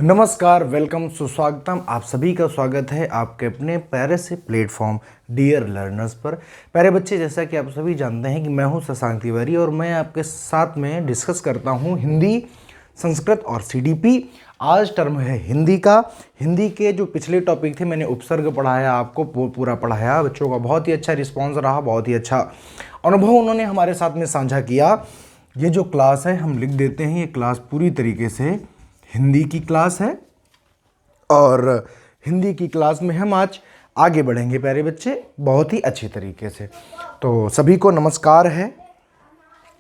नमस्कार, वेलकम, सुस्वागतम। आप सभी का स्वागत है आपके अपने प्यारे से प्लेटफॉर्म डियर लर्नर्स पर। प्यारे बच्चे, जैसा कि आप सभी जानते हैं कि मैं हूं शशांक तिवारी और मैं आपके साथ में डिस्कस करता हूं हिंदी, संस्कृत और सीडीपी। आज टर्म है हिंदी का। हिंदी के जो पिछले टॉपिक थे मैंने उपसर्ग पढ़ाया, आपको पूरा पढ़ाया। बच्चों का बहुत ही अच्छा रिस्पॉन्स रहा, बहुत ही अच्छा अनुभव उन्होंने हमारे साथ में साझा किया। ये जो क्लास है हम लिख देते हैं, ये क्लास पूरी तरीके से हिंदी की क्लास है और हिंदी की क्लास में हम आज आगे बढ़ेंगे प्यारे बच्चे, बहुत ही अच्छी तरीके से। तो सभी को नमस्कार है,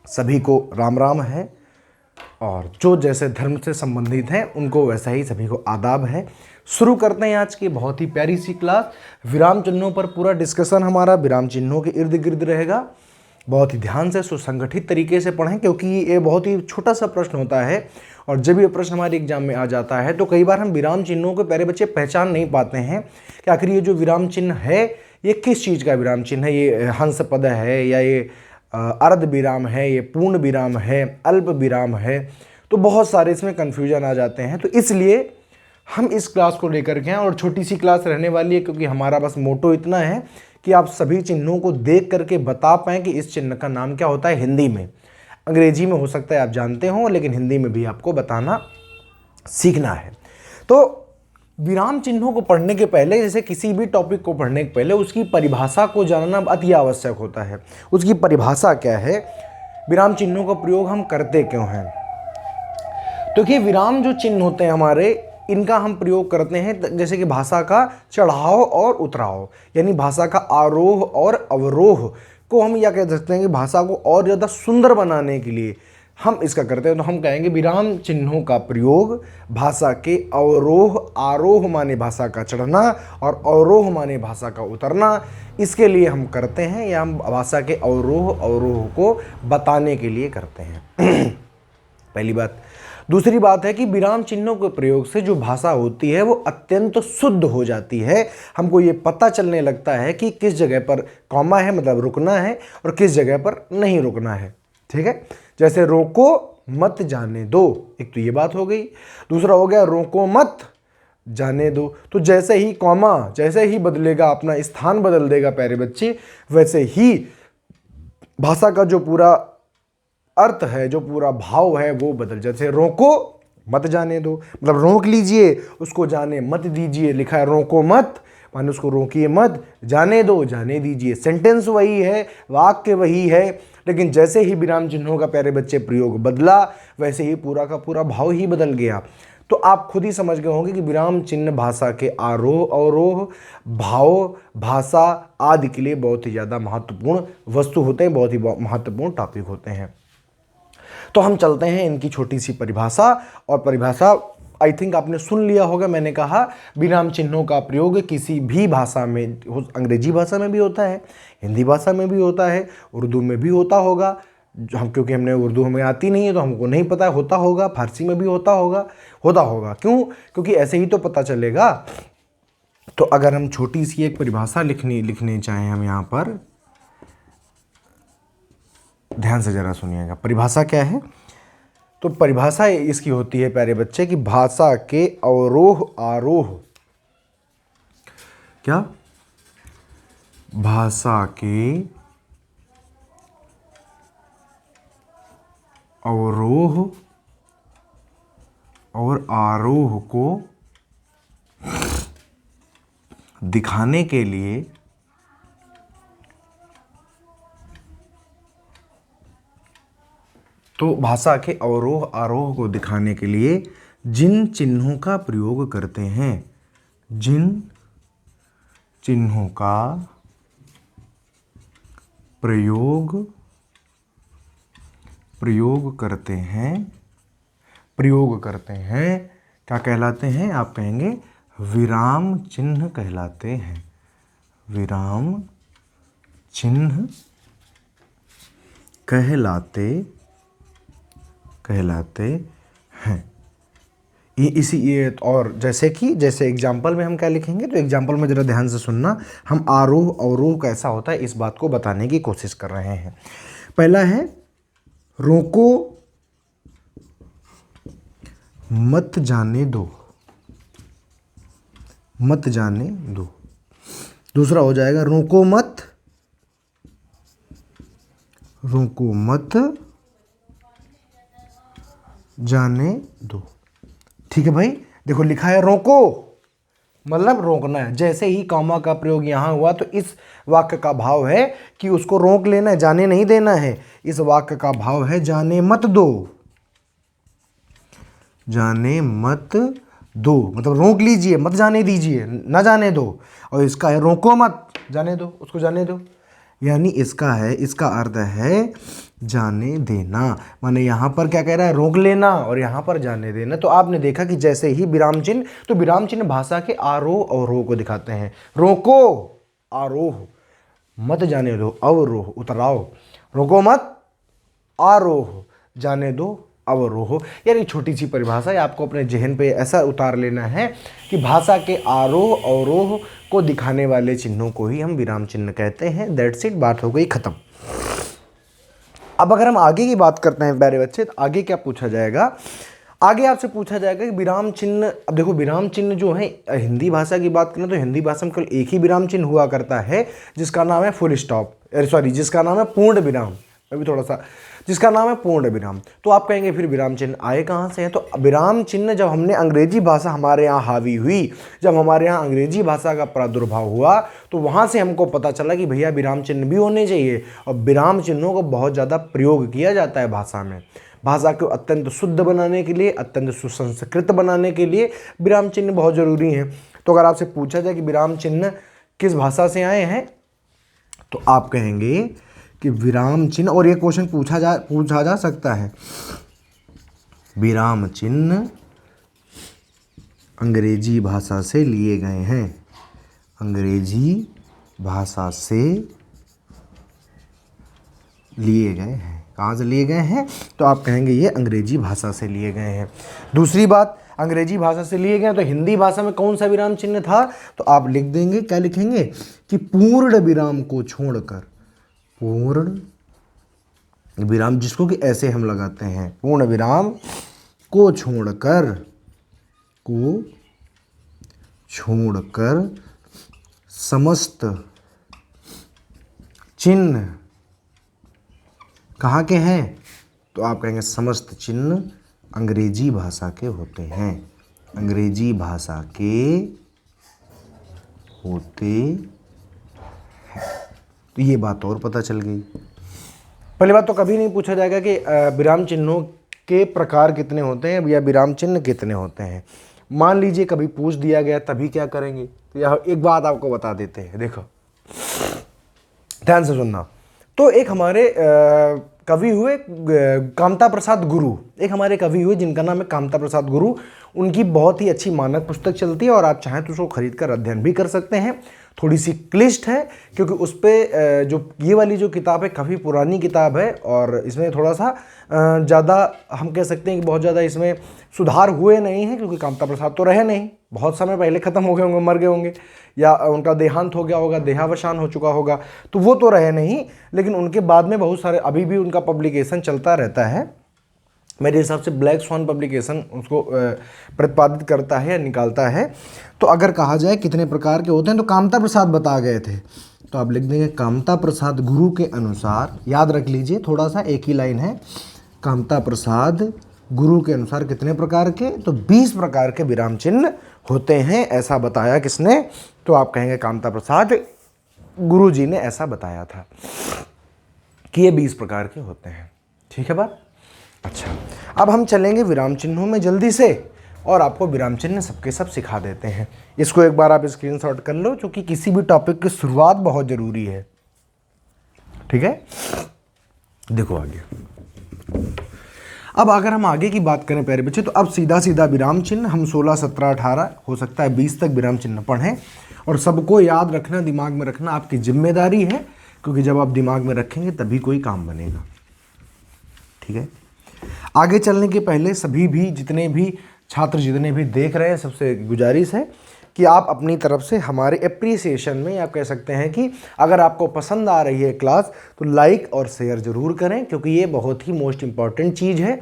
सभी को राम राम है और जो जैसे धर्म से संबंधित हैं उनको वैसा ही सभी को आदाब है। शुरू करते हैं आज की बहुत ही प्यारी सी क्लास। विराम चिन्हों पर पूरा डिस्कशन हमारा विराम चिन्हों के इर्द गिर्द रहेगा। बहुत ही ध्यान से सुसंगठित तरीके से पढ़ें, क्योंकि ये बहुत ही छोटा सा प्रश्न होता है और जब ये प्रश्न हमारे एग्जाम में आ जाता है तो कई बार हम विराम चिन्हों को प्यारे बच्चे पहचान नहीं पाते हैं कि आखिर ये जो विराम चिन्ह है ये किस चीज़ का विराम चिन्ह है। ये हंस पद है या ये अर्ध विराम है, ये पूर्ण विराम है, अल्प विराम है। तो बहुत सारे इसमें कन्फ्यूजन आ जाते हैं। तो इसलिए हम इस क्लास को लेकर के हैं और छोटी सी क्लास रहने वाली है, क्योंकि हमारा बस मोटो इतना है कि आप सभी चिन्हों को देख करके बता पाएँ कि इस चिन्ह का नाम क्या होता है हिंदी में। अंग्रेजी में हो सकता है आप जानते हो, लेकिन हिंदी में भी आपको बताना सीखना है। तो विराम चिन्हों को पढ़ने के पहले, जैसे किसी भी टॉपिक को पढ़ने के पहले उसकी परिभाषा को जानना अति आवश्यक होता है। उसकी परिभाषा क्या है, विराम चिन्हों का प्रयोग हम करते क्यों हैं। तो ये विराम जो चिन्ह होते हैं हमारे, इनका हम प्रयोग करते हैं जैसे कि भाषा का चढ़ाव और उतराव, यानी भाषा का आरोह और अवरोह को हम यह कह सकते हैं कि भाषा को और ज़्यादा सुंदर बनाने के लिए हम इसका करते हैं। तो हम कहेंगे विराम चिन्हों का प्रयोग भाषा के अवरोह, आरोह माने भाषा का चढ़ना और अवरोह माने भाषा का उतरना, इसके लिए हम करते हैं, या हम भाषा के अवरोह को बताने के लिए करते हैं। पहली बात। दूसरी बात है कि विराम चिन्हों के प्रयोग से जो भाषा होती है वो अत्यंत शुद्ध हो जाती है। हमको ये पता चलने लगता है कि किस जगह पर कॉमा है, मतलब रुकना है, और किस जगह पर नहीं रुकना है। ठीक है, जैसे रोको मत जाने दो, एक तो ये बात हो गई। दूसरा हो गया रोको मत जाने दो। तो जैसे ही कॉमा जैसे ही बदलेगा, अपना स्थान बदल देगा प्यारे बच्चे, वैसे ही भाषा का जो पूरा अर्थ है, जो पूरा भाव है वो बदल। जैसे रोको मत जाने दो, मतलब रोक लीजिए, उसको जाने मत दीजिए। लिखा है रोको मत, माने उसको रोकिए मत, जाने दो जाने दीजिए। सेंटेंस वही है, वाक्य वही है, लेकिन जैसे ही विराम चिन्हों का प्यारे बच्चे प्रयोग बदला, वैसे ही पूरा का पूरा भाव ही बदल गया। तो आप खुद ही समझ गए होंगे कि विराम चिन्ह भाषा के आरोह अवरोह, भाव, भाषा आदि के लिए बहुत ही ज़्यादा महत्वपूर्ण वस्तु होते हैं, बहुत ही महत्वपूर्ण टॉपिक होते हैं। तो हम चलते हैं इनकी छोटी सी परिभाषा। और परिभाषा आई थिंक आपने सुन लिया होगा, मैंने कहा विराम चिन्हों का प्रयोग किसी भी भाषा में, अंग्रेजी भाषा में भी होता है, हिंदी भाषा में भी होता है, उर्दू में भी होता होगा। क्योंकि हमने उर्दू हमें आती नहीं है तो हमको नहीं पता, होता होगा। फारसी में भी होता होगा। क्यों? क्योंकि ऐसे ही तो पता चलेगा। तो अगर हम छोटी सी एक परिभाषा लिखने चाहें हम यहाँ पर, ध्यान से जरा सुनिएगा। परिभाषा क्या है? तो परिभाषा इसकी होती है प्यारे बच्चे कि भाषा के अवरोह आरोह, क्या? भाषा के अवरोह और आरोह को दिखाने के लिए तो भाषा के अवरोह आरोह को दिखाने के लिए जिन चिन्हों का प्रयोग करते हैं, जिन चिन्हों का प्रयोग करते हैं क्या कहलाते हैं? आप कहेंगे विराम चिन्ह कहलाते हैं। विराम चिन्ह कहलाते हैं। ये और जैसे एग्जाम्पल में हम क्या लिखेंगे, तो एग्जाम्पल में जरा ध्यान से सुनना। हम आरोह अवरोह कैसा होता है इस बात को बताने की कोशिश कर रहे हैं। पहला है रोको मत जाने दो। मत जाने दो। दूसरा हो जाएगा रोको मत, रोको मत जाने दो। ठीक है भाई, देखो लिखा है रोको मतलब रोकना है। जैसे ही कॉमा का प्रयोग यहां हुआ तो इस वाक्य का भाव है कि उसको रोक लेना है, जाने नहीं देना है। इस वाक्य का भाव है जाने मत दो, जाने मत दो मतलब रोक लीजिए, मत जाने दीजिए, न जाने दो। और इसका है रोको मत, जाने दो, उसको जाने दो। यानी इसका अर्थ है जाने देना। माने यहाँ पर क्या कह रहा है, रोक लेना, और यहाँ पर जाने देना। तो आपने देखा कि जैसे ही विराम चिन्ह, तो विराम चिन्ह भाषा के आरोह और रोह को दिखाते हैं। रोको आरोह, मत जाने दो अवरोह उतराव, रोको मत आरोह, जाने दो अवरोह। यानी छोटी सी परिभाषा है, आपको अपने जहन पे ऐसा उतार लेना है कि भाषा के आरोह अवरोह को दिखाने वाले चिन्हों को ही हम विराम चिन्ह कहते हैं। दैट्स इट, बात हो गई खत्म। अब अगर हम आगे की बात करते हैं प्यारे बच्चे, तो आगे क्या पूछा जाएगा, आगे आपसे पूछा जाएगा कि विराम चिन्ह। अब देखो विराम चिन्ह जो है, हिंदी भाषा की बात करें तो हिंदी भाषा में केवल एक ही विराम चिन्ह हुआ करता है, जिसका नाम है फुल स्टॉप, सॉरी जिसका नाम है पूर्ण विराम। अभी थोड़ा सा, जिसका नाम है पूर्ण विराम। तो आप कहेंगे फिर विराम चिन्ह आए कहाँ से हैं? तो विराम चिन्ह जब हमने अंग्रेजी भाषा हमारे यहाँ हावी हुई, जब हमारे यहाँ अंग्रेजी भाषा का प्रादुर्भाव हुआ, तो वहाँ से हमको पता चला कि भैया विराम चिन्ह भी होने चाहिए। और विराम चिन्हों को बहुत ज़्यादा प्रयोग किया जाता है भाषा में। भाषा को अत्यंत शुद्ध बनाने के लिए, अत्यंत सुसंस्कृत बनाने के लिए विराम चिन्ह बहुत ज़रूरी हैं। तो अगर आपसे पूछा जाए कि विराम चिन्ह किस भाषा से आए हैं, तो आप कहेंगे कि विराम चिन्ह, और ये क्वेश्चन पूछा जा सकता है, विराम चिन्ह अंग्रेजी भाषा से लिए गए हैं, अंग्रेजी भाषा से लिए गए हैं। कहाँ से लिए गए हैं? तो आप कहेंगे ये अंग्रेजी भाषा से लिए गए हैं। दूसरी बात, अंग्रेजी भाषा से लिए गए तो हिंदी भाषा में कौन सा विराम चिन्ह था? तो आप लिख देंगे, क्या लिखेंगे कि पूर्ण विराम को छोड़कर, पूर्ण विराम जिसको कि ऐसे हम लगाते हैं, पूर्ण विराम को छोड़कर समस्त चिन्ह कहाँ के हैं? तो आप कहेंगे समस्त चिन्ह अंग्रेजी भाषा के होते हैं, अंग्रेजी भाषा के होते हैं। तो ये बात और पता चल गई। पहली बात तो कभी नहीं पूछा जाएगा कि विराम चिन्हों के प्रकार कितने होते हैं या विराम चिन्ह कितने होते हैं। मान लीजिए कभी पूछ दिया गया, तभी क्या करेंगे? तो यह एक बात आपको बता देते हैं, देखो ध्यान से सुनना। तो एक हमारे कवि हुए कामता प्रसाद गुरु, एक हमारे कवि हुए जिनका नाम है कामता प्रसाद गुरु। उनकी बहुत ही अच्छी मानक पुस्तक चलती है और आप चाहें तो उसको खरीद कर अध्ययन भी कर सकते हैं। थोड़ी सी क्लिष्ट है क्योंकि उस पर जो ये वाली जो किताब है काफ़ी पुरानी किताब है और इसमें थोड़ा सा ज़्यादा हम कह सकते हैं कि बहुत ज़्यादा इसमें सुधार हुए नहीं हैं, क्योंकि कामता प्रसाद तो रहे नहीं, बहुत समय पहले ख़त्म हो गए होंगे, मर गए होंगे या उनका देहांत हो गया होगा, देहावसान हो चुका होगा, तो वो तो रहे नहीं। लेकिन उनके बाद में बहुत सारे अभी भी उनका पब्लिकेशन चलता रहता है। मेरे हिसाब से ब्लैक स्वान पब्लिकेशन उसको प्रतिपादित करता है या निकालता है। तो अगर कहा जाए कितने प्रकार के होते हैं, तो कामता प्रसाद बता गए थे, तो आप लिख देंगे कामता प्रसाद गुरु के अनुसार, याद रख लीजिए थोड़ा सा, एक ही लाइन है, कामता प्रसाद गुरु के अनुसार कितने प्रकार के? तो 20 प्रकार के विराम चिन्ह होते हैं। ऐसा बताया किसने? तो आप कहेंगे कामता प्रसाद गुरु जी ने ऐसा बताया था कि ये 20 प्रकार के होते हैं। ठीक है बात? अच्छा, अब हम चलेंगे विराम चिन्हों में जल्दी से और आपको विराम चिन्ह सबके सब सिखा देते हैं। इसको एक बार आप स्क्रीनशॉट कर लो, क्योंकि किसी भी टॉपिक की शुरुआत बहुत ज़रूरी है। ठीक है, देखो आगे। अब अगर हम आगे की बात करें प्यारे बच्चे, तो अब सीधा सीधा विराम चिन्ह हम 16, 17, 18 हो सकता है 20 तक विराम चिन्ह पढ़ें, और सबको याद रखना, दिमाग में रखना आपकी जिम्मेदारी है, क्योंकि जब आप दिमाग में रखेंगे तभी कोई काम बनेगा। ठीक है, आगे चलने के पहले सभी भी जितने भी छात्र जितने भी देख रहे हैं, सबसे गुजारिश है कि आप अपनी तरफ से हमारे एप्रिसिएशन में, आप कह सकते हैं कि अगर आपको पसंद आ रही है क्लास, तो लाइक और शेयर ज़रूर करें, क्योंकि ये बहुत ही मोस्ट इम्पॉर्टेंट चीज़ है।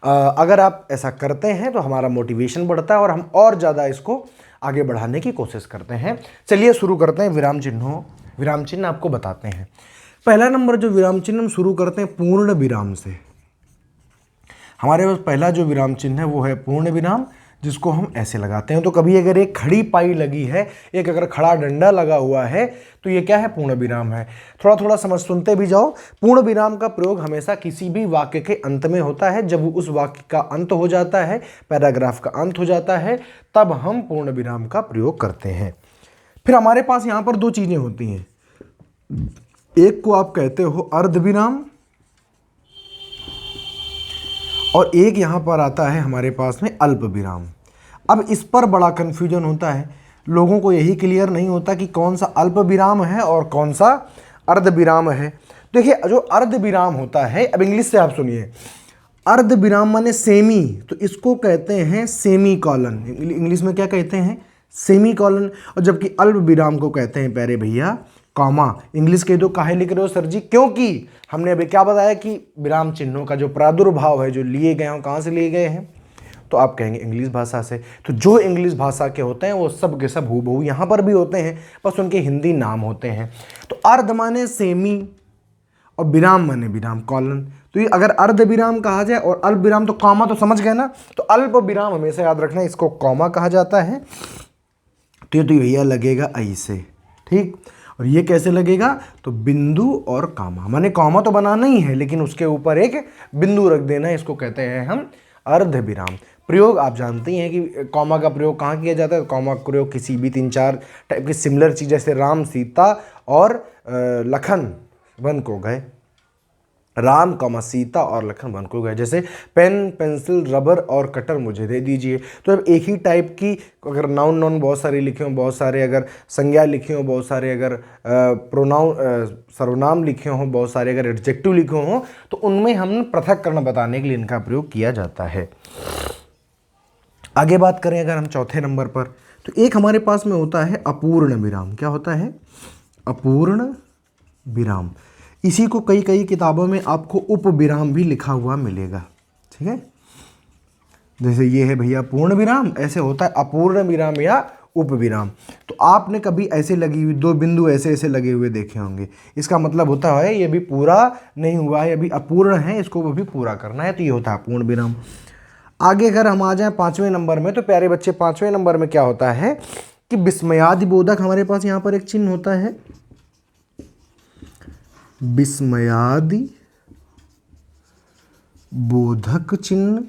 अगर आप ऐसा करते हैं तो हमारा मोटिवेशन बढ़ता है और हम और ज़्यादा इसको आगे बढ़ाने की कोशिश करते हैं। चलिए शुरू करते हैं विराम चिन्ह आपको बताते हैं। पहला नंबर जो विराम चिन्ह हम शुरू करते हैं पूर्ण विराम से। हमारे पास पहला जो विराम चिन्ह है वो है पूर्ण विराम, जिसको हम ऐसे लगाते हैं। तो कभी अगर एक खड़ी पाई लगी है, एक अगर खड़ा डंडा लगा हुआ है, तो ये क्या है? पूर्ण विराम है। थोड़ा थोड़ा समझ सुनते भी जाओ। पूर्ण विराम का प्रयोग हमेशा किसी भी वाक्य के अंत में होता है। जब उस वाक्य का अंत हो जाता है, पैराग्राफ का अंत हो जाता है, तब हम पूर्ण विराम का प्रयोग करते हैं। फिर हमारे पास यहाँ पर दो चीजें होती हैं। एक को आप कहते हो अर्ध विराम, और एक यहां पर आता है हमारे पास में अल्प विराम। अब इस पर बड़ा कंफ्यूजन होता है, लोगों को यही क्लियर नहीं होता कि कौन सा अल्प विराम है और कौन सा अर्ध विराम है। देखिए, जो अर्ध विराम होता है, अब इंग्लिश से आप सुनिए, अर्ध विराम माने सेमी, तो इसको कहते हैं सेमी कॉलन। इंग्लिश में क्या कहते हैं? Semi colon. और जबकि अल्प विराम को कहते हैं प्यारे भैया कॉमा। इंग्लिश के दो काहे लिख रहे हो सर जी? क्योंकि हमने अभी क्या बताया कि विराम चिन्हों का जो प्रादुर्भाव है, जो लिए गए हैं, कहाँ से लिए गए हैं? तो आप कहेंगे इंग्लिश भाषा से। तो जो इंग्लिश भाषा के होते हैं वो सब के सब हूबहू यहाँ पर भी होते हैं, बस उनके हिंदी नाम होते हैं। तो अर्ध माने सेमी और विराम माने विराम कॉलन। तो ये अगर अर्ध विराम कहा जाए और अल्प विराम, तो कॉमा तो समझ गए ना। तो अल्प विराम हमेशा याद रखना, इसको कॉमा कहा जाता है। तो ये तो भैया लगेगा ऐसे, ठीक। और ये कैसे लगेगा? तो बिंदु और कॉमा, माने कॉमा तो बनाना ही है, लेकिन उसके ऊपर एक बिंदु रख देना है। इसको कहते हैं हम अर्ध विराम। प्रयोग आप जानते हैं कि कॉमा का प्रयोग कहाँ किया जाता है? कॉमा का प्रयोग किसी भी 3-4 टाइप की सिमिलर चीज़, जैसे राम, सीता और लखन वन को गए, राम, सीता और लखन वन को गए। जैसे पेन, पेंसिल, रबर और कटर मुझे दे दीजिए। तो अब एक ही टाइप की अगर नाउन बहुत सारे लिखे हों, बहुत सारे अगर संज्ञा लिखे हों, बहुत सारे अगर प्रोनाउन सर्वनाम लिखे हों, बहुत सारे अगर एडजेक्टिव लिखे हों, तो उनमें हम पृथक्करण बताने के लिए इनका प्रयोग किया जाता है। आगे बात करें अगर हम चौथे नंबर पर, तो एक हमारे पास में होता है अपूर्ण विराम। क्या होता है? अपूर्ण विराम। इसी को कई कई किताबों में आपको उप विराम भी लिखा हुआ मिलेगा, ठीक है। जैसे ये है भैया पूर्ण विराम, ऐसे होता है अपूर्ण विराम या उप विराम। तो आपने कभी ऐसे लगी हुई 2 बिंदु ऐसे ऐसे लगे हुए देखे होंगे, इसका मतलब होता है ये भी पूरा नहीं हुआ है, अभी अपूर्ण है, इसको भी पूरा करना है, तो ये होता है अपूर्ण विराम। आगे अगर हम आ जाएं 5वें नंबर में, तो प्यारे बच्चे 5वें नंबर में क्या होता है कि विस्मयादि बोधक, हमारे पास यहाँ पर एक चिन्ह होता है विस्मयादि बोधक चिन्ह,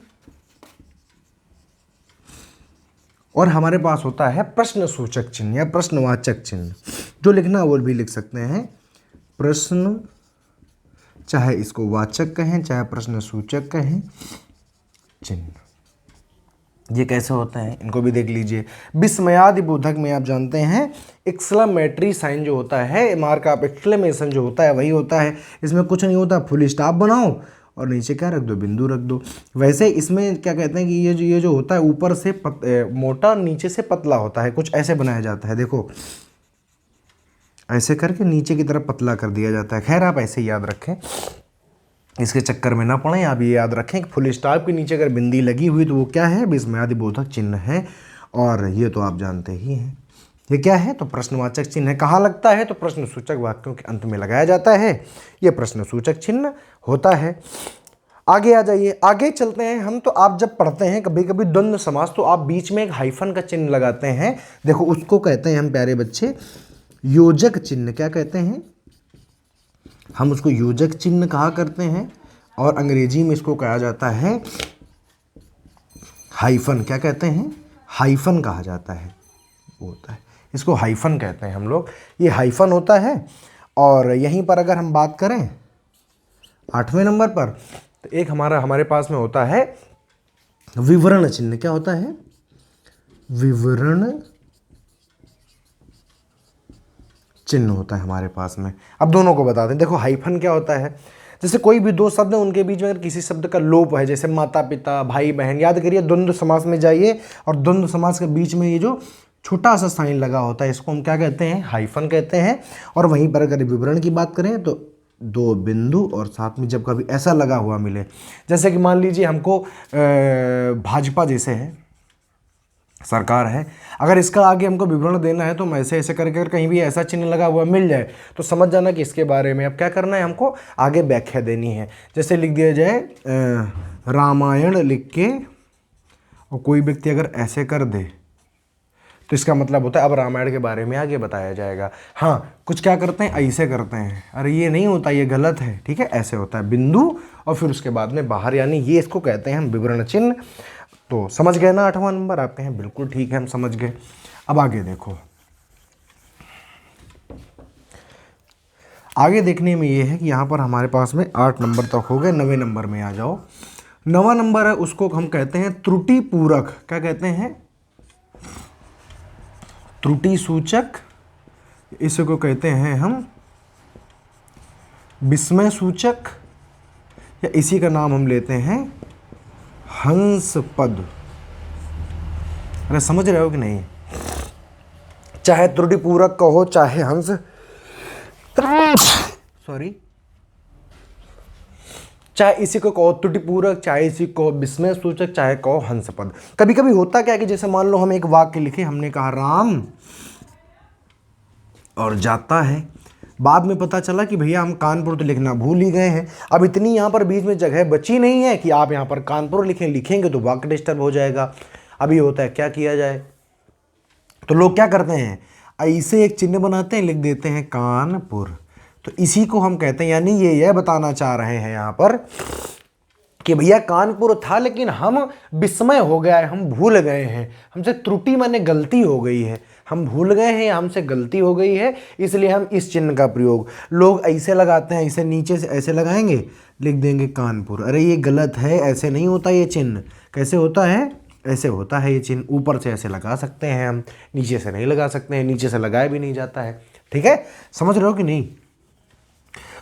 और हमारे पास होता है प्रश्न सूचक चिन्ह या प्रश्नवाचक चिन्ह। जो लिखना वो भी लिख सकते हैं, प्रश्न, चाहे इसको वाचक कहें चाहे प्रश्न सूचक कहें, चिन्ह। ये कैसे होते हैं इनको भी देख लीजिए। विस्मयादि बोधक में आप जानते हैं एक्सक्लेमेटरी साइन जो होता है, मार्क ऑफ एक्सक्लेमेशन जो होता है वही होता है। इसमें कुछ नहीं होता, फुल स्टॉप बनाओ और नीचे क्या रख दो? बिंदु रख दो। वैसे इसमें क्या कहते हैं कि ये जो होता है ऊपर से मोटा, नीचे से पतला होता है, कुछ ऐसे बनाया जाता है। देखो ऐसे करके नीचे की तरफ पतला कर दिया जाता है। खैर आप ऐसे ही याद रखें, इसके चक्कर में ना पड़ें। आप ये याद रखें कि फुल स्टॉप के नीचे अगर बिंदी लगी हुई तो वो क्या है? विस्मयादि बोधक चिन्ह है। और ये तो आप जानते ही हैं, ये क्या है? तो प्रश्नवाचक चिन्ह है। कहाँ लगता है? तो प्रश्न सूचक वाक्यों के अंत में लगाया जाता है, ये प्रश्न सूचक चिन्ह होता है। आगे आ जाइए, आगे चलते हैं हम। तो आप जब पढ़ते हैं कभी कभी द्वंद्व समास, तो आप बीच में एक हाइफन का चिन्ह लगाते हैं। देखो उसको कहते हैं हम प्यारे बच्चे योजक चिन्ह। क्या कहते हैं? हम उसको योजक चिन्ह कहा करते हैं, और अंग्रेजी में इसको कहा जाता है हाइफन। क्या कहते हैं? हाइफन कहा जाता है, वो होता है, इसको हाइफन कहते हैं हम लोग। ये हाइफन होता है। और यहीं पर अगर हम बात करें 8वें नंबर पर, तो एक हमारे पास में होता है विवरण चिन्ह। क्या होता है? विवरण चिन्ह होता है हमारे पास में। अब दोनों को बताते हैं। देखो हाइफन क्या होता है? जैसे कोई भी 2 शब्द हैं, उनके बीच में अगर किसी शब्द का लोप है, जैसे माता पिता, भाई बहन, याद करिए द्वंद्व समास में जाइए, और द्वंद्व समास के बीच में ये जो छोटा सा साइन लगा होता है इसको हम क्या कहते हैं? हाइफन कहते हैं। और वहीं पर अगर विवरण की बात करें तो 2 बिंदु और साथ में जब कभी ऐसा लगा हुआ मिले, जैसे कि मान लीजिए हमको भाजपा जैसे है, सरकार है। अगर इसका आगे हमको विवरण देना है तो हम ऐसे ऐसे करके, अगर कहीं भी ऐसा चिन्ह लगा हुआ मिल जाए तो समझ जाना कि इसके बारे में अब क्या करना है, हमको आगे व्याख्या देनी है। जैसे लिख दिया जाए रामायण लिख के, और कोई व्यक्ति अगर ऐसे कर दे तो इसका मतलब होता है अब रामायण के बारे में आगे बताया जाएगा। हाँ, कुछ क्या करते हैं, ऐसे करते हैं, अरे ये नहीं होता, ये गलत है, ठीक है, ऐसे होता है बिंदु और फिर उसके बाद में बाहर, यानी ये इसको कहते हैं हम विवरण चिन्ह। तो समझ गए ना 8वां नंबर? आप कहें बिल्कुल ठीक है, हम समझ गए। अब आगे देखो, आगे देखने में ये है कि यहाँ पर हमारे पास में 8 नंबर तक हो गए। 9वें नंबर में आ जाओ। 9वां नंबर है, उसको हम कहते हैं त्रुटि पूरक। क्या कहते हैं? त्रुटि सूचक। इसको कहते हैं हम विस्मय सूचक, या इसी का नाम हम लेते हैं हंस पद। अरे समझ रहे हो कि नहीं? चाहे त्रुटि पूरक कहो, चाहे हंस चाहे इसी को कहो त्रुटि पूरक, चाहे इसी को विस्मय सूचक, चाहे कहो हंस पद। कभी कभी होता क्या है कि जैसे मान लो हम एक वाक्य लिखे, हमने कहा राम और जाता है, बाद में पता चला कि भैया हम कानपुर तो लिखना भूल ही गए हैं। अब इतनी यहाँ पर बीच में जगह बची नहीं है कि आप यहाँ पर कानपुर लिखेंगे तो वाक्य डिस्टर्ब हो जाएगा। अभी होता है, क्या किया जाए, तो लोग क्या करते हैं, ऐसे एक चिन्ह बनाते हैं, लिख देते हैं कानपुर। तो इसी को हम कहते हैं, यानी ये यह बताना चाह रहे हैं यहाँ पर कि भैया कानपुर था लेकिन हम विस्मय हो गया है, हम भूल गए हैं, हमसे त्रुटि माने गलती हो गई है, हम भूल गए हैं या हमसे गलती हो गई है, इसलिए हम इस चिन्ह का प्रयोग लोग ऐसे लगाते हैं, ऐसे नीचे से ऐसे लगाएंगे, लिख देंगे कानपुर। अरे ये गलत है, ऐसे नहीं होता ये चिन्ह। कैसे होता है? ऐसे होता है ये चिन्ह। ऊपर से ऐसे लगा सकते हैं हम, नीचे से नहीं लगा सकते हैं, नीचे से लगाया भी नहीं जाता है। ठीक है, समझ रहे हो कि नहीं?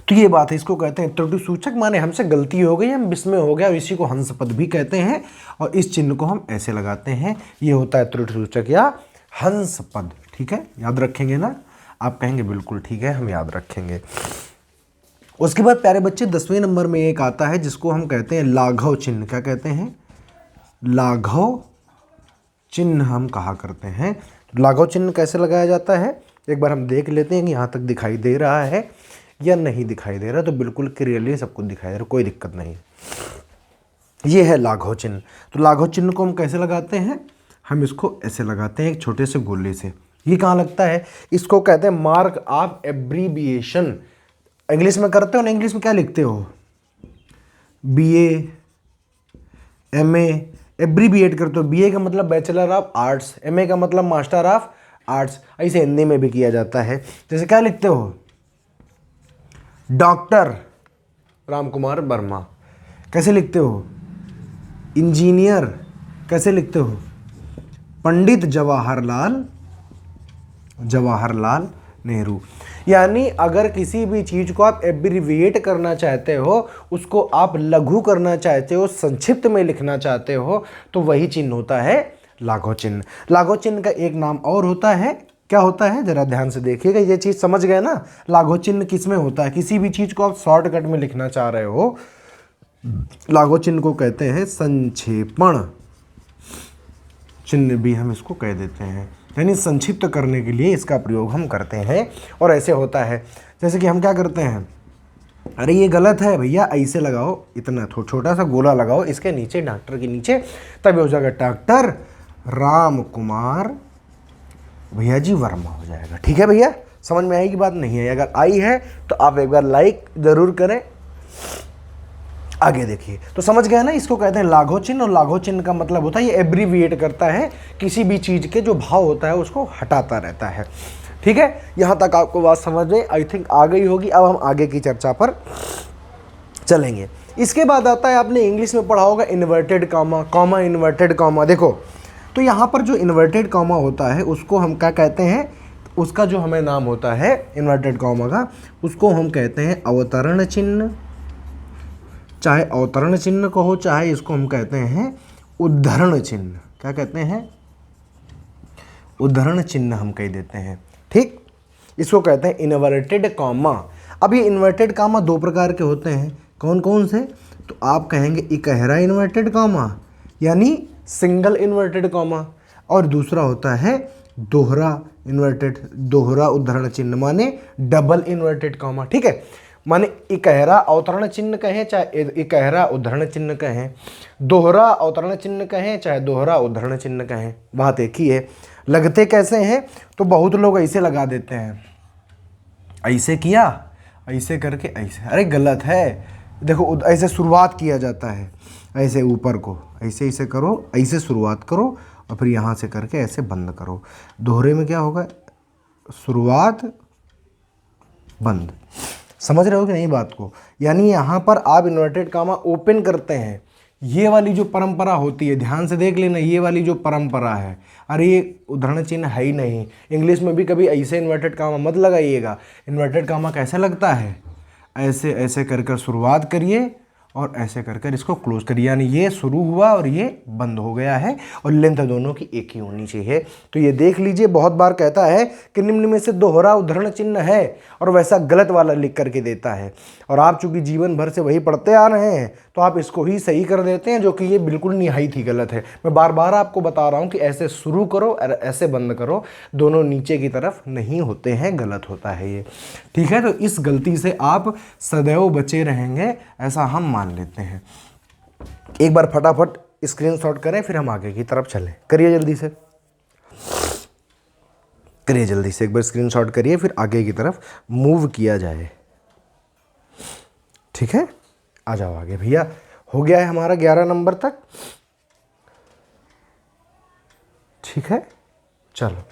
तो ये बात है, इसको कहते हैं त्रुटि सूचक, माने हमसे गलती हो गई, हम विस्मय हो गया, और इसी को हंस पद भी कहते हैं। और इस चिन्ह को हम ऐसे लगाते हैं, ये होता है त्रुटि सूचक या हंस पद। ठीक है, याद रखेंगे ना? आप कहेंगे बिल्कुल ठीक है, हम याद रखेंगे। उसके बाद प्यारे बच्चे 10वें नंबर में एक आता है जिसको हम कहते हैं लाघव चिन्ह। क्या कहते हैं? लाघव चिन्ह हम कहा करते हैं। लाघव चिन्ह कैसे लगाया जाता है, एक बार हम देख लेते हैं कि यहाँ तक दिखाई दे रहा है या नहीं दिखाई दे रहा। तो बिल्कुल क्लियरली सबको दिखाई दे रहा, कोई दिक्कत नहीं। ये है लाघव चिन्ह। तो लाघव चिन्ह को हम कैसे लगाते हैं? हम इसको ऐसे लगाते हैं, एक छोटे से गोले से। ये कहाँ लगता है? इसको कहते हैं मार्क ऑफ एब्रीविएशन। इंग्लिश में करते हो ना, इंग्लिश में क्या लिखते हो? BA MA, एब्रीविएट करते हो। BA का मतलब बैचलर ऑफ आर्ट्स, MA का मतलब मास्टर ऑफ आर्ट्स। ऐसे हिंदी में भी किया जाता है। जैसे क्या लिखते हो? डॉक्टर राम कुमार वर्मा। कैसे लिखते हो? इंजीनियर। कैसे लिखते हो? पंडित जवाहरलाल नेहरू। यानी अगर किसी भी चीज़ को आप एब्रीविएट करना चाहते हो, उसको आप लघु करना चाहते हो, संक्षिप्त में लिखना चाहते हो, तो वही चिन्ह होता है लाघव चिन्ह। लाघव चिन्ह का एक नाम और होता है, क्या होता है? जरा ध्यान से देखिएगा, ये चीज़ समझ गए ना? लाघव चिन्ह किस में होता है? किसी भी चीज़ को आप शॉर्टकट में लिखना चाह रहे हो, लाघव चिन्ह को कहते हैं संक्षेपण चिन्ह भी हम इसको कह देते हैं। यानी संक्षिप्त करने के लिए इसका प्रयोग हम करते हैं। और ऐसे होता है जैसे कि हम क्या करते हैं, अरे ये गलत है भैया, ऐसे लगाओ, इतना छोटा सा गोला लगाओ इसके नीचे, डॉक्टर के नीचे, तब हो जाएगा डॉक्टर राम कुमार भैया जी वर्मा हो जाएगा। ठीक है भैया, समझ में आएगी बात? नहीं है? अगर आई है तो आप एक बार लाइक जरूर करें। आगे देखिए, तो समझ गया ना? इसको कहते हैं लाघव चिन्ह। और लाघव चिन्ह का मतलब होता है ये एब्रीविएट करता है, किसी भी चीज़ के जो भाव होता है उसको हटाता रहता है। ठीक है, यहाँ तक आपको बात समझ में आई थिंक आ गई होगी। अब हम आगे की चर्चा पर चलेंगे। इसके बाद आता है, आपने इंग्लिश में पढ़ा होगा inverted comma, comma inverted comma. देखो, तो यहाँ पर जो इन्वर्टेड कॉमा होता है उसको हम क्या कहते हैं? उसका जो हमें नाम होता है इन्वर्टेड कॉमा का, उसको हम कहते हैं अवतरण चिन्ह। चाहे अवतरण चिन्ह कहो, चाहे इसको हम कहते हैं उद्धरण चिन्ह। क्या कहते हैं? उद्धरण चिन्ह हम कह देते हैं। ठीक, इसको कहते हैं इन्वर्टेड कॉमा। अब ये इन्वर्टेड कॉमा दो प्रकार के होते हैं। कौन कौन से? तो आप कहेंगे इकहरा इन्वर्टेड कॉमा यानी सिंगल इन्वर्टेड कॉमा, और दूसरा होता है दोहरा इन्वर्टेड, दोहरा उद्धरण चिन्ह माने डबल इन्वर्टेड कॉमा। ठीक है, माने इकहरा अवतरण चिन्ह कहें चाहे इकहरा उद्धरण चिन्ह कहें, दोहरा अवतरण चिन्ह कहें चाहे दोहरा उद्धरण चिन्ह कहें, बात एक ही है। लगते कैसे हैं, तो बहुत लोग ऐसे लगा देते हैं, ऐसे किया, ऐसे करके ऐसे, अरे गलत है। देखो ऐसे शुरुआत किया जाता है, ऐसे ऊपर को ऐसे ऐसे करो, ऐसे शुरुआत करो और फिर यहाँ से करके ऐसे बंद करो। दोहरे में क्या होगा, शुरुआत बंद। समझ रहे हो कि नहीं बात को? यानी यहाँ पर आप इन्वर्टेड कामा ओपन करते हैं, ये वाली जो परंपरा होती है, ध्यान से देख लेना, ये वाली जो परंपरा है, अरे ये उद्धरण चिन्ह है ही नहीं। इंग्लिश में भी कभी ऐसे इन्वर्टेड कामा मत लगाइएगा। इन्वर्टेड कामा कैसे लगता है, ऐसे ऐसे कर कर शुरुआत करिए और ऐसे कर कर इसको क्लोज करिए, यानी ये शुरू हुआ और ये बंद हो गया है, और लेंथ दोनों की एक ही होनी चाहिए। तो ये देख लीजिए, बहुत बार कहता है कि निम्न में से दोहरा उद्धरण चिन्ह है, और वैसा गलत वाला लिख करके देता है, और आप चूंकि जीवन भर से वही पढ़ते आ रहे हैं तो आप इसको ही सही कर देते हैं, जो कि ये बिल्कुल निहायत ही गलत है। मैं बार बार आपको बता रहा हूँ कि ऐसे शुरू करो और ऐसे बंद करो, दोनों नीचे की तरफ नहीं होते हैं, गलत होता है ये। ठीक है, तो इस गलती से आप सदैव बचे रहेंगे, ऐसा हम मान लेते हैं। एक बार फटाफट स्क्रीनशॉट करें, फिर हम आगे की तरफ चलें। करिए जल्दी से, करिए जल्दी से, एक बार स्क्रीनशॉट करिए, फिर आगे की तरफ मूव किया जाए। ठीक है, आ जाओ आगे भैया। हो गया है हमारा 11 नंबर तक। ठीक है, चलो,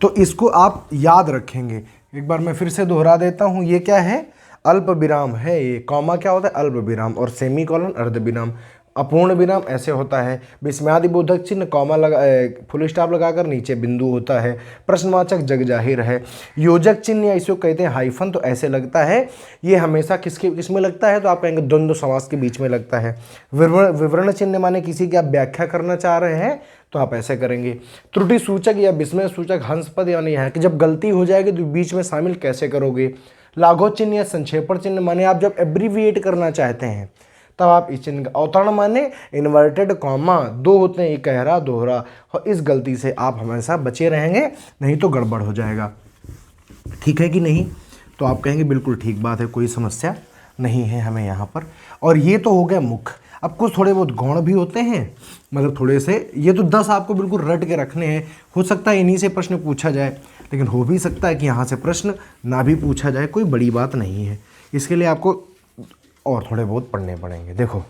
तो इसको आप याद रखेंगे। एक बार मैं फिर से दोहरा देता हूं, ये क्या है, अल्प विराम है। ये कॉमा क्या होता है, अल्प विराम, और सेमी कॉलन अर्ध विराम। अपूर्ण विराम ऐसे होता है, विस्मयादि बोधक चिन्ह कॉमा लगा, फुल स्टॉप लगाकर नीचे बिंदु होता है। प्रश्नवाचक जग जाहिर है। योजक चिन्ह या इसको कहते हैं हाइफन, तो ऐसे लगता है। ये हमेशा किस में लगता है, तो आप कहेंगे द्वंद्व समास के बीच में लगता है। विवरण चिन्ह माने किसी की आप व्याख्या करना चाह रहे हैं, तो आप ऐसे करेंगे। त्रुटि सूचक या विस्मय सूचक हंस पद, यानी है कि जब गलती हो जाएगी तो बीच में शामिल कैसे करोगे। लाघव चिन्ह या संक्षेपण चिन्ह माने आप जब एब्रीविएट करना चाहते हैं तब आप इस चिन्ह का। अवतरण माने इन्वर्टेड कॉमा, दो होते हैं, इकहरा दोहरा, और इस गलती से आप हमेशा बचे रहेंगे, नहीं तो गड़बड़ हो जाएगा। ठीक है कि नहीं? तो आप कहेंगे बिल्कुल ठीक बात है, कोई समस्या नहीं है हमें यहाँ पर। और ये तो हो गया मुख्य। अब कुछ थोड़े बहुत गौण भी होते हैं, मतलब थोड़े से, ये तो 10 आपको बिल्कुल रट के रखने हैं। हो सकता है इन्हीं से प्रश्न पूछा जाए, लेकिन हो भी सकता है कि यहाँ से प्रश्न ना भी पूछा जाए, कोई बड़ी बात नहीं है। इसके लिए आपको और थोड़े बहुत पढ़ने पड़ेंगे। देखो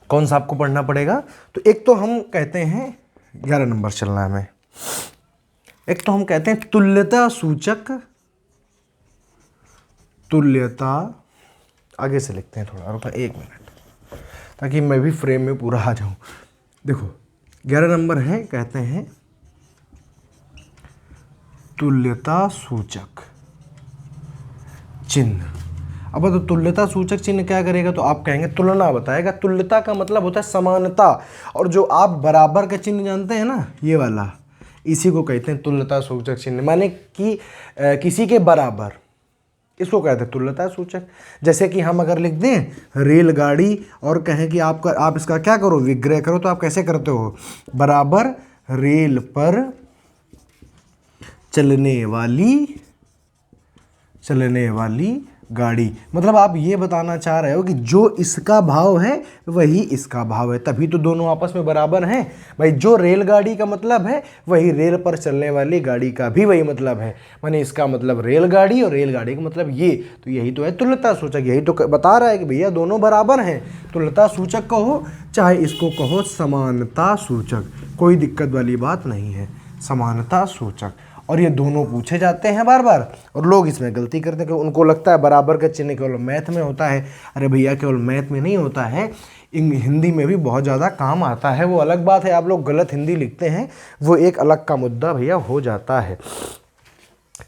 कौन सा आपको पढ़ना पड़ेगा, तो एक तो हम कहते हैं 11 नंबर चलना है हमें। एक तो हम कहते हैं तुल्यता सूचक, तुल्यता, आगे से लिखते हैं थोड़ा, रुका 1 मिनट ताकि मैं भी फ्रेम में पूरा आ जाऊं। देखो 11 नंबर है, कहते हैं तुल्यता सूचक चिन्ह। अब तो तुल्यता सूचक चिन्ह क्या करेगा, तो आप कहेंगे तुलना बताएगा। तुल्यता का मतलब होता है समानता, और जो आप बराबर का चिन्ह जानते हैं ना, ये वाला, इसी को कहते हैं तुल्यता सूचक चिन्ह, माने कि किसी के बराबर, इसको कहते हैं तुल्यता सूचक। जैसे कि हम अगर लिख दें रेलगाड़ी और कहें कि आप इसका क्या करो, विग्रह करो, तो आप कैसे करते हो, बराबर रेल पर चलने वाली गाड़ी। मतलब आप ये बताना चाह रहे हो कि जो इसका भाव है वही इसका भाव है, तभी तो दोनों आपस में बराबर हैं। भाई जो रेलगाड़ी का मतलब है वही रेल पर चलने वाली गाड़ी का भी वही मतलब है, माने इसका मतलब रेलगाड़ी और रेलगाड़ी का मतलब ये। तो यही तो है तुल्यता सूचक, यही तो बता रहा है कि भैया दोनों बराबर हैं। तुल्यता सूचक कहो चाहे इसको कहो समानता सूचक, कोई दिक्कत वाली बात नहीं है, समानता सूचक। और ये दोनों पूछे जाते हैं बार बार, और लोग इसमें गलती करते हैं कि उनको लगता है बराबर का चिन्ह केवल मैथ में होता है। अरे भैया केवल मैथ में नहीं होता है, हिंदी में भी बहुत ज़्यादा काम आता है। वो अलग बात है, आप लोग गलत हिंदी लिखते हैं, वो एक अलग का मुद्दा भैया हो जाता है।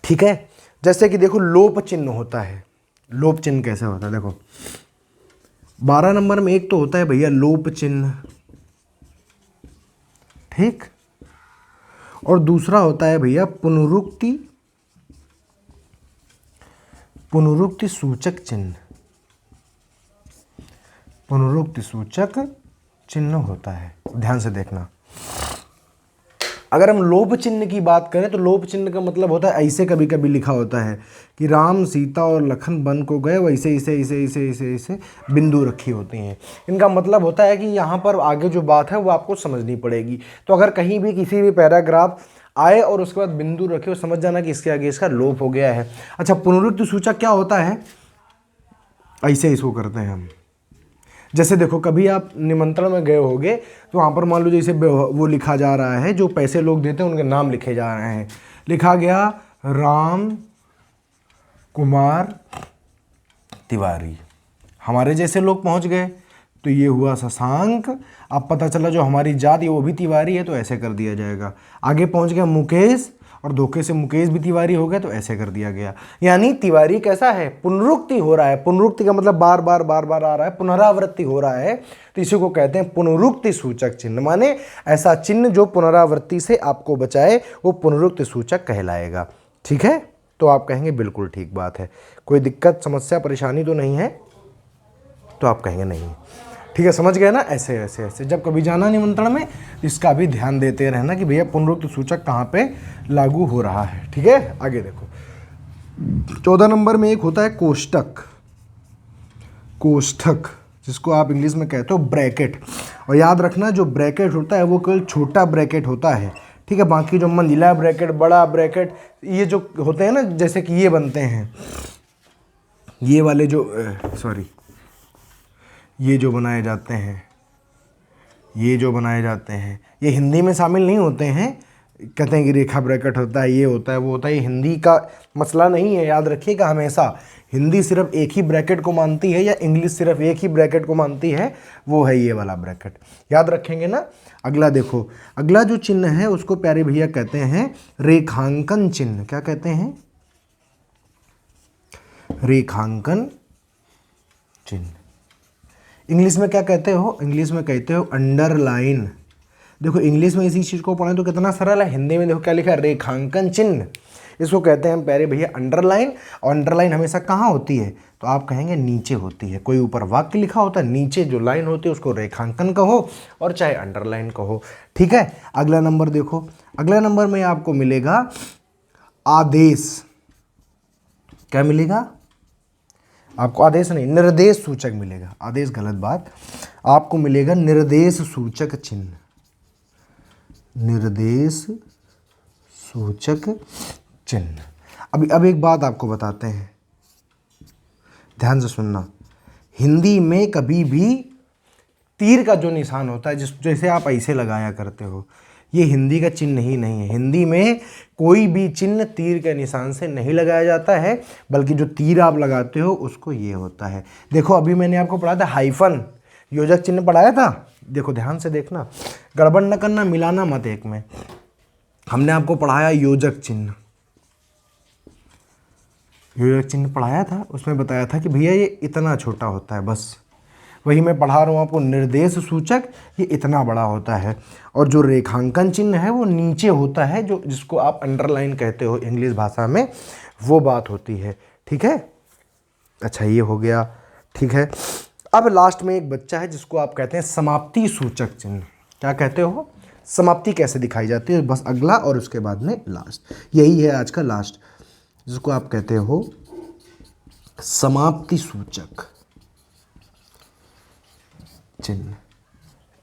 ठीक है, जैसे कि देखो लोप चिन्ह होता है। लोप चिन्ह कैसे होता है, देखो 12 नंबर में एक तो होता है भैया लोप चिन्ह, ठीक, और दूसरा होता है भैया पुनरुक्ति सूचक चिन्ह, पुनरुक्ति सूचक चिन्ह होता है। ध्यान से देखना, अगर हम लोप चिन्ह की बात करें तो लोप चिन्ह का मतलब होता है ऐसे कभी कभी लिखा होता है कि राम सीता और लखन वन को गए, वैसे इसे इसे इसे इसे इसे बिंदु रखी होती हैं। इनका मतलब होता है कि यहाँ पर आगे जो बात है वो आपको समझनी पड़ेगी। तो अगर कहीं भी किसी भी पैराग्राफ आए और उसके बाद बिंदु रखे, समझ जाना कि इसके आगे इसका लोप हो गया है। अच्छा, पुनरुक्ति सूचक क्या होता है? ऐसे इसको करते हैं हम। जैसे देखो, कभी आप निमंत्रण में गए होगे तो वहाँ पर मान लो जैसे वो लिखा जा रहा है, जो पैसे लोग देते हैं उनके नाम लिखे जा रहे हैं। लिखा गया राम कुमार तिवारी। हमारे जैसे लोग पहुँच गए तो ये हुआ शशांक। अब पता चला जो हमारी जात है वो भी तिवारी है, तो ऐसे कर दिया जाएगा। आगे पहुँच गया मुकेश, और धोखे से मुकेश भी तिवारी हो गया, तो ऐसे कर दिया गया। यानी तिवारी कैसा है? पुनरुक्ति हो रहा है। पुनरुक्ति का मतलब बार बार बार बार आ रहा है, पुनरावृत्ति हो रहा है, तो इसी को कहते हैं पुनरुक्ति सूचक चिन्ह। माने ऐसा चिन्ह जो पुनरावृत्ति से आपको बचाए वो पुनरुक्ति सूचक कहलाएगा। ठीक है, तो आप कहेंगे बिल्कुल ठीक बात है, कोई दिक्कत समस्या परेशानी तो नहीं है, तो आप कहेंगे नहीं। ठीक है, समझ गए ना? ऐसे ऐसे ऐसे जब कभी जाना निमंत्रण में, इसका भी ध्यान देते रहना कि भैया पुनरुक्ति सूचक कहाँ पे लागू हो रहा है। ठीक है, आगे देखो 14 नंबर में एक होता है कोष्टक। कोष्ठक जिसको आप इंग्लिश में कहते हो ब्रैकेट। और याद रखना, जो ब्रैकेट होता है वो केवल छोटा ब्रैकेट होता है। ठीक है, बाकी जो मंजिला ब्रैकेट, बड़ा ब्रैकेट, ये जो होते हैं ना, जैसे कि ये बनते हैं, ये वाले जो ये जो बनाए जाते हैं, ये जो बनाए जाते हैं, ये हिंदी में शामिल नहीं होते हैं। कहते हैं कि रेखा ब्रैकेट होता है, ये होता है, वो होता है। ये हिंदी का मसला नहीं है, याद रखिएगा हमेशा। हिंदी सिर्फ एक ही ब्रैकेट को मानती है, या इंग्लिश सिर्फ एक ही ब्रैकेट को मानती है, वो है ये वाला ब्रैकेट। याद रखेंगे ना? अगला देखो, अगला जो चिन्ह है उसको प्यारे भैया कहते हैं रेखांकन चिन्ह। क्या कहते हैं? रेखांकन चिन्ह। इंग्लिश में क्या कहते हो? इंग्लिश में कहते हो अंडरलाइन। देखो, इंग्लिश में इसी चीज़ को पढ़ें तो कितना सरल है। हिंदी में देखो क्या लिखा है, रेखांकन चिन्ह। इसको कहते हैं प्यारे भैया अंडरलाइन। और अंडरलाइन हमेशा कहाँ होती है? तो आप कहेंगे नीचे होती है। कोई ऊपर वाक्य लिखा होता है, नीचे जो लाइन होती है उसको रेखांकन कहो, और चाहे अंडरलाइन कहो। ठीक है, अगला नंबर देखो। अगला नंबर में आपको मिलेगा आदेश। क्या मिलेगा आपको? आदेश नहीं, निर्देश सूचक मिलेगा। आदेश गलत बात, आपको मिलेगा निर्देश सूचक चिन्ह। निर्देश सूचक चिन्ह। अब एक बात आपको बताते हैं, ध्यान से सुनना। हिंदी में कभी भी तीर का जो निशान होता है, जैसे आप ऐसे लगाया करते हो, ये हिंदी का चिन्ह ही नहीं है। हिंदी में कोई भी चिन्ह तीर के निशान से नहीं लगाया जाता है, बल्कि जो तीर आप लगाते हो उसको ये होता है। देखो, अभी मैंने आपको पढ़ाया था हाइफन, योजक चिन्ह पढ़ाया था। देखो ध्यान से देखना, गड़बड़ न करना, मिलाना मत एक में। हमने आपको पढ़ाया योजक चिन्ह, योजक चिन्ह पढ़ाया था, उसमें बताया था कि भैया ये इतना छोटा होता है, बस। वही मैं पढ़ा रहा हूँ आपको निर्देश सूचक, ये इतना बड़ा होता है। और जो रेखांकन चिन्ह है वो नीचे होता है, जो जिसको आप अंडरलाइन कहते हो इंग्लिश भाषा में, वो बात होती है। ठीक है, अच्छा ये हो गया। ठीक है, अब लास्ट में एक बच्चा है जिसको आप कहते हैं समाप्ति सूचक चिन्ह। क्या कहते हो? समाप्ति कैसे दिखाई जाती है? बस अगला और उसके बाद में लास्ट, यही है आज का लास्ट, जिसको आप कहते हो समाप्ति सूचक चिन्ह।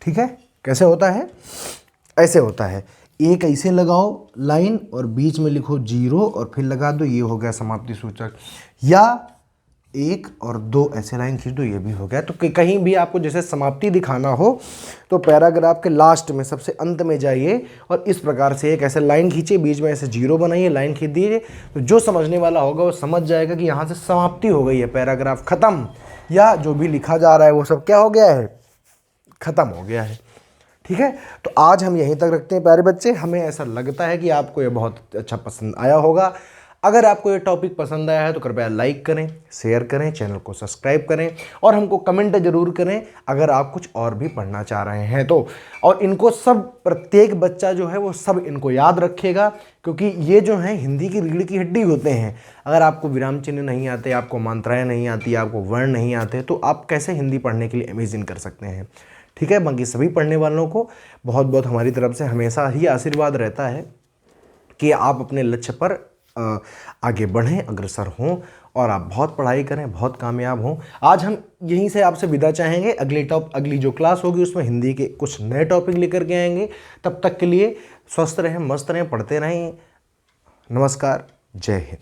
ठीक है, कैसे होता है? ऐसे होता है, एक ऐसे लगाओ लाइन और बीच में लिखो 0 और फिर लगा दो, ये हो गया समाप्ति सूचक। या 1 और 2 ऐसे लाइन खींच दो, ये भी हो गया। तो कहीं भी आपको जैसे समाप्ति दिखाना हो तो पैराग्राफ के लास्ट में सबसे अंत में जाइए और इस प्रकार से एक ऐसे लाइन खींचिए, बीच में ऐसे 0 बनाइए, लाइन खींच दीजिए, तो जो समझने वाला होगा वो समझ जाएगा कि यहाँ से समाप्ति हो गई है, पैराग्राफ खत्म, या जो भी लिखा जा रहा है वो सब क्या हो गया है, खत्म हो गया है। ठीक है, तो आज हम यहीं तक रखते हैं प्यारे बच्चे। हमें ऐसा लगता है कि आपको ये बहुत अच्छा पसंद आया होगा। अगर आपको ये टॉपिक पसंद आया है तो कृपया लाइक करें, शेयर करें, चैनल को सब्सक्राइब करें और हमको कमेंट जरूर करें अगर आप कुछ और भी पढ़ना चाह रहे हैं तो। और इनको सब, प्रत्येक बच्चा जो है वो सब इनको याद रखेगा, क्योंकि ये जो है हिंदी की रीढ़ की हड्डी होते हैं। अगर आपको विराम चिन्ह नहीं आते, आपको मात्राएं नहीं आती, आपको वर्ण नहीं आते, तो आप कैसे हिंदी पढ़ने के लिए इमेजिन कर सकते हैं। ठीक है। बाकी सभी पढ़ने वालों को बहुत बहुत हमारी तरफ से हमेशा ही आशीर्वाद रहता है कि आप अपने लक्ष्य पर आगे बढ़ें, अग्रसर हों और आप बहुत पढ़ाई करें, बहुत कामयाब हों। आज हम यहीं से आपसे विदा चाहेंगे। अगली जो क्लास होगी उसमें हिंदी के कुछ नए टॉपिक लेकर के आएंगे। तब तक के लिए स्वस्थ रहें, मस्त रहें, पढ़ते रहें। नमस्कार, जय हिंद।